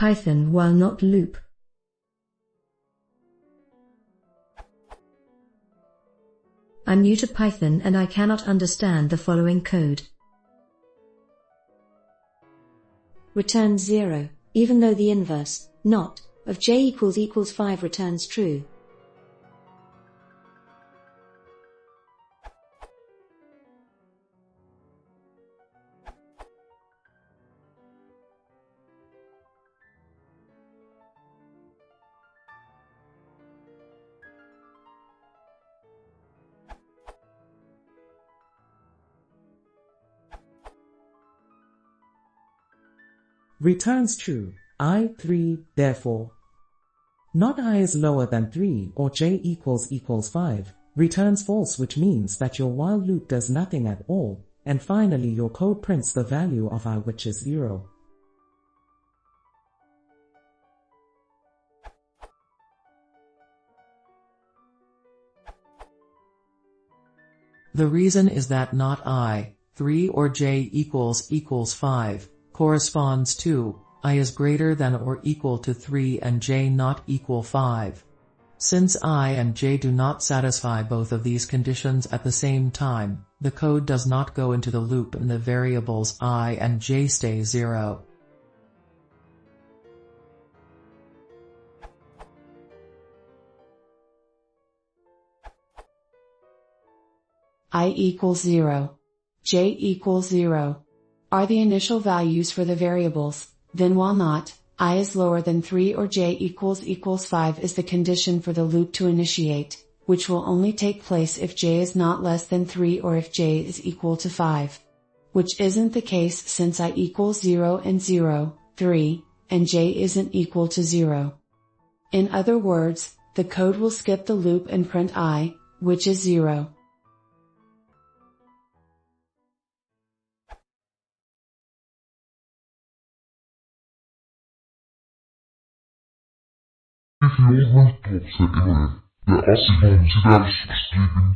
Python while not loop. I'm new to Python and I cannot understand the following code. Returns 0, even though the inverse, not, of j equals 5 returns true. Returns true, I 3, therefore. Not I is lower than 3 or j equals 5, returns false, which means that your while loop does nothing at all, and finally your code prints the value of I, which is 0. The reason is that not I, 3 or j equals 5, corresponds to I is greater than or equal to 3 and j not equal 5. Since I and j do not satisfy both of these conditions at the same time, the code does not go into the loop and the variables I and j stay 0. I equals 0. J equals 0. Are the initial values for the variables, then while not, I is lower than 3 or j equals 5 is the condition for the loop to initiate, which will only take place if j is not less than 3 or if j is equal to 5. Which isn't the case since I equals 0 and 0, 3, and j isn't equal to 0. In other words, the code will skip the loop and print I, which is 0. If your laptop sa internet, the ASCII considers sleeping